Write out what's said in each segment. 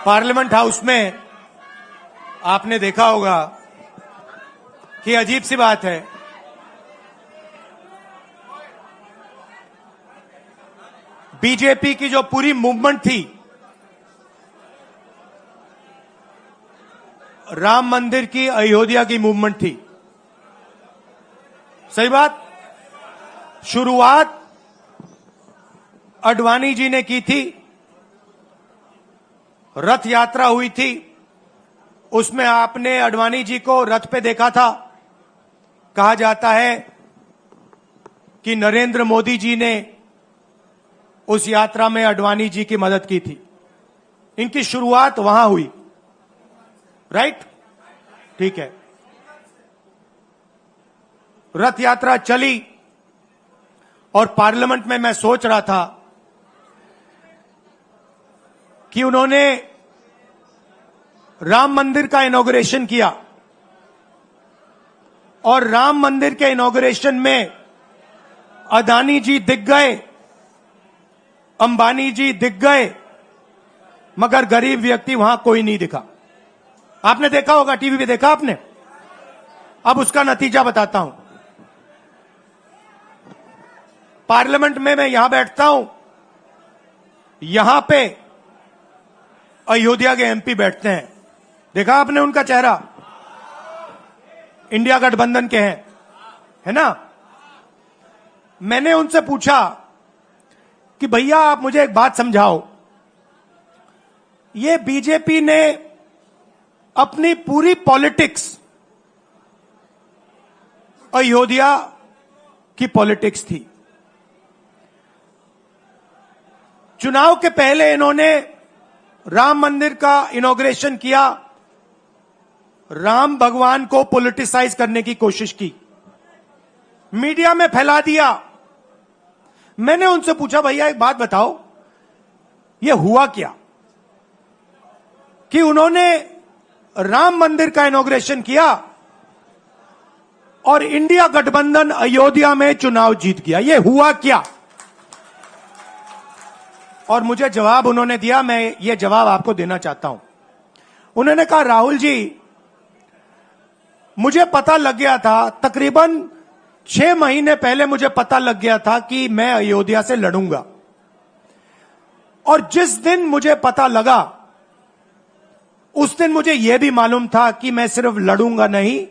Parliament house में आपने देखा होगा कि अजीब सी बात है, बीजेपी की जो पूरी मूवमेंट थी, राम मंदिर की, अयोध्या की मूवमेंट थी। सही बात। शुरुआत अडवाणी जी ने की थी, रथ यात्रा हुई थी, उसमें आपने अडवाणी जी को रथ पे देखा था। कहा जाता है कि नरेंद्र मोदी जी ने उस यात्रा में अडवाणी जी की मदद की थी। इनकी शुरुआत वहां हुई, राइट? ठीक है। रथ यात्रा चली और पार्लियामेंट में मैं सोच रहा था कि उन्होंने राम मंदिर का इनॉग्रेशन किया और राम मंदिर के इनॉग्रेशन में अदानी जी दिख गए, अंबानी जी दिख गए, मगर गरीब व्यक्ति वहां कोई नहीं दिखा। आपने देखा होगा, टीवी पे देखा आपने। अब उसका नतीजा बताता हूं। पार्लियामेंट में मैं यहां बैठता हूं, यहां पे अयोध्या के एमपी बैठते हैं। देखा आपने उनका चेहरा, इंडिया गठबंधन के हैं, है ना? मैंने उनसे पूछा कि भैया आप मुझे एक बात समझाओ, ये बीजेपी ने अपनी पूरी पॉलिटिक्स अयोध्या की पॉलिटिक्स थी। चुनाव के पहले इन्होंने राम मंदिर का इनॉग्रेशन किया, राम भगवान को पॉलिटिसाइज करने की कोशिश की, मीडिया में फैला दिया। मैंने उनसे पूछा भैया एक बात बताओ, यह हुआ क्या कि उन्होंने राम मंदिर का इनॉग्रेशन किया और इंडिया गठबंधन अयोध्या में चुनाव जीत गया? यह हुआ क्या? और मुझे जवाब उन्होंने दिया, मैं ये जवाब आपको देना चाहता हूं। उन्होंने कहा राहुल जी, मुझे पता लग गया था, तकरीबन 6 महीने पहले मुझे पता लग गया था कि मैं अयोध्या से लड़ूंगा, और जिस दिन मुझे पता लगा उस दिन मुझे यह भी मालूम था कि मैं सिर्फ लड़ूंगा नहीं,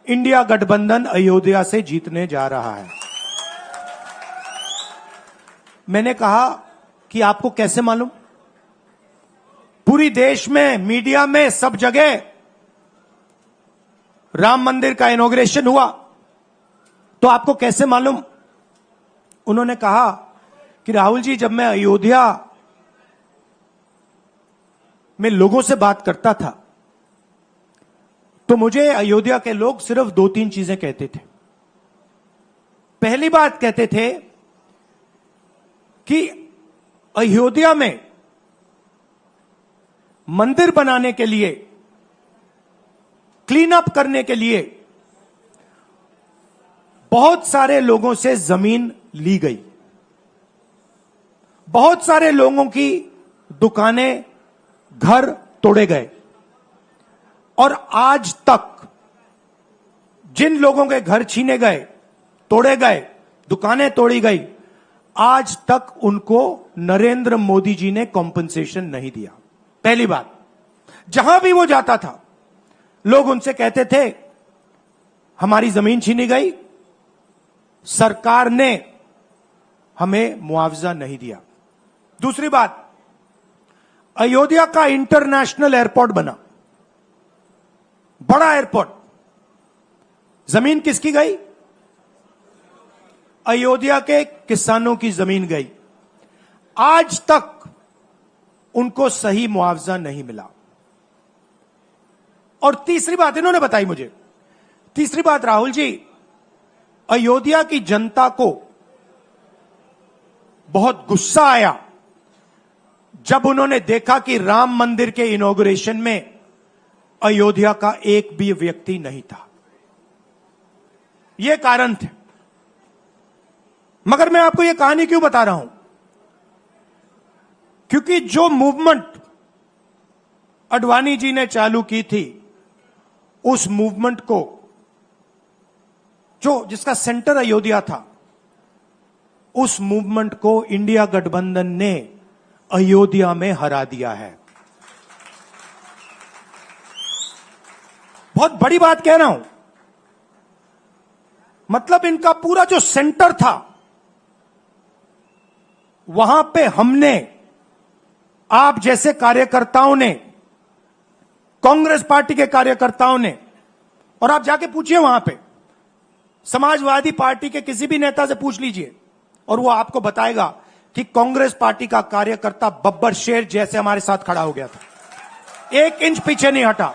इंडिया गठबंधन अयोध्या से जीतने जा रहा है। मैंने कहा कि आपको कैसे मालूम? पूरी देश में, मीडिया में, सब जगह राम मंदिर का इनॉग्रेशन हुआ, तो आपको कैसे मालूम? उन्होंने कहा कि राहुल जी, जब मैं अयोध्या में लोगों से बात करता था तो मुझे अयोध्या के लोग सिर्फ 2-3 चीजें कहते थे। पहली बात कहते थे कि अयोध्या में मंदिर बनाने के लिए, क्लीन अप करने के लिए बहुत सारे लोगों से जमीन ली गई, बहुत सारे लोगों की दुकानें, घर तोड़े गए, और आज तक जिन लोगों के घर छीने गए, तोड़े गए, दुकानें तोड़ी गई, आज तक उनको नरेंद्र मोदी जी ने कॉम्पनसेशन नहीं दिया। पहली बात। जहां भी वो जाता था लोग उनसे कहते थे हमारी जमीन छीनी गई, सरकार ने हमें मुआवजा नहीं दिया। दूसरी बात, अयोध्या का इंटरनेशनल एयरपोर्ट बना, बड़ा एयरपोर्ट, जमीन किसकी गई? अयोध्या के किसानों की जमीन गई। आज तक उनको सही मुआवजा नहीं मिला। और तीसरी बात इन्होंने बताई मुझे, तीसरी बात, राहुल जी, अयोध्या की जनता को बहुत गुस्सा आया जब उन्होंने देखा कि राम मंदिर के इनॉग्रेशन में अयोध्या का एक भी व्यक्ति नहीं था। यह कारण थे। मगर मैं आपको यह कहानी क्यों बता रहा हूं? क्योंकि जो मूवमेंट अडवाणी जी ने चालू की थी, उस मूवमेंट को, जिसका सेंटर अयोध्या था, उस मूवमेंट को इंडिया गठबंधन ने अयोध्या में हरा दिया है। बहुत बड़ी बात कह रहा हूं। मतलब इनका पूरा जो सेंटर था, वहां पे हमने, आप जैसे कार्यकर्ताओं ने, कांग्रेस पार्टी के कार्यकर्ताओं ने, और आप जाके पूछिए वहां पे, समाजवादी पार्टी के किसी भी नेता से पूछ लीजिए और वो आपको बताएगा कि कांग्रेस पार्टी का कार्यकर्ता बब्बर शेर जैसे हमारे साथ खड़ा हो गया था, 1 इंच पीछे नहीं हटा।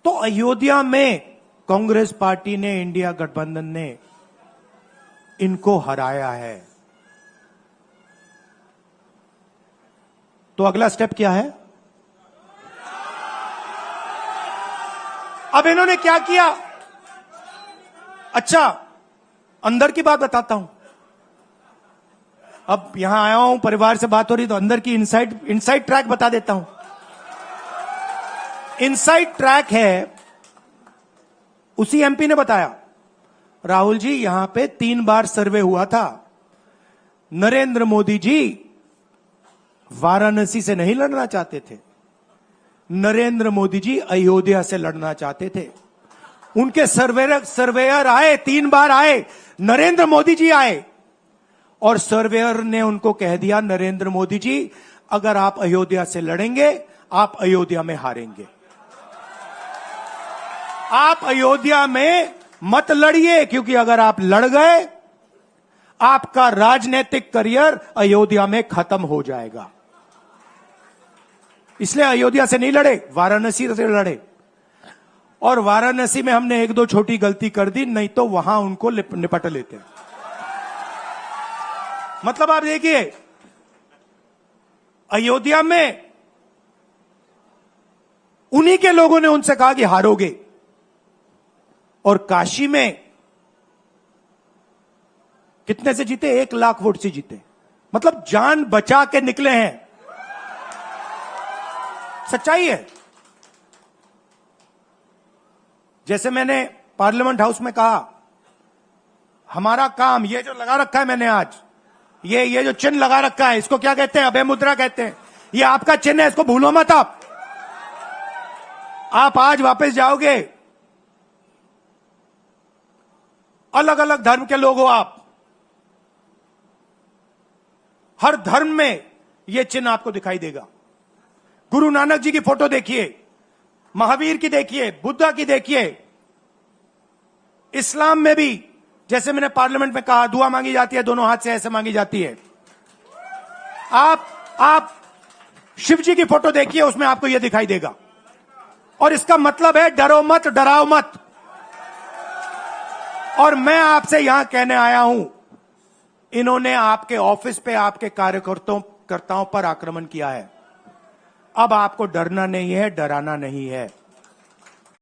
तो अयोध्या में कांग्रेस पार्टी ने, इंडिया गठबंधन ने इनको हराया है। तो अगला स्टेप क्या है? अब इन्होंने क्या किया? अच्छा, अंदर की बात बताता हूं। अब यहां आया हूं, परिवार से बात हो रही, तो अंदर की इनसाइड ट्रैक बता देता हूं। इनसाइड ट्रैक है, उसी एमपी ने बताया, राहुल जी यहां पे 3 बार सर्वे हुआ था। नरेंद्र मोदी जी वाराणसी से नहीं लड़ना चाहते थे, नरेंद्र मोदी जी अयोध्या से लड़ना चाहते थे। उनके सर्वेयर आए, 3 बार आए, नरेंद्र मोदी जी आए, और सर्वेयर ने उनको कह दिया, नरेंद्र मोदी जी अगर आप अयोध्या से लड़ेंगे, आप अयोध्या में हारेंगे। आप अयोध्या में मत लड़िए, क्योंकि अगर आप लड़ गए, आपका राजनीतिक करियर अयोध्या में खत्म हो जाएगा। इसलिए अयोध्या से नहीं लड़े, वाराणसी से लड़े। और वाराणसी में हमने 1-2 छोटी गलती कर दी, नहीं तो वहां उनको निपट लेते। मतलब आप देखिए, अयोध्या में उन्हीं के लोगों ने उनसे कहा कि हारोगे, और काशी में कितने से जीते? 1 लाख वोट से जीते। मतलब जान बचा के निकले हैं। सच्चाई है। जैसे मैंने पार्लियामेंट हाउस में कहा, हमारा काम, ये जो लगा रखा है मैंने आज, ये जो चिन्ह लगा रखा है, इसको क्या कहते हैं? अभय मुद्रा कहते हैं। ये आपका चिन्ह है, इसको भूलो मत। आप आज वापस जाओगे, अलग अलग धर्म के लोग हो आप, हर धर्म में यह चिन्ह आपको दिखाई देगा। गुरु नानक जी की फोटो देखिए, महावीर की देखिए, बुद्धा की देखिए। इस्लाम में भी, जैसे मैंने पार्लियामेंट में कहा, दुआ मांगी जाती है, दोनों हाथ से ऐसे मांगी जाती है। आप शिव जी की फोटो देखिए, उसमें आपको यह दिखाई देगा। और इसका मतलब है डरो मत, डराओ मत। और मैं आपसे यहां कहने आया हूं, इन्होंने आपके ऑफिस पे, आपके कार्यकर्ताओं पर आक्रमण किया है। अब आपको डरना नहीं है, डराना नहीं है।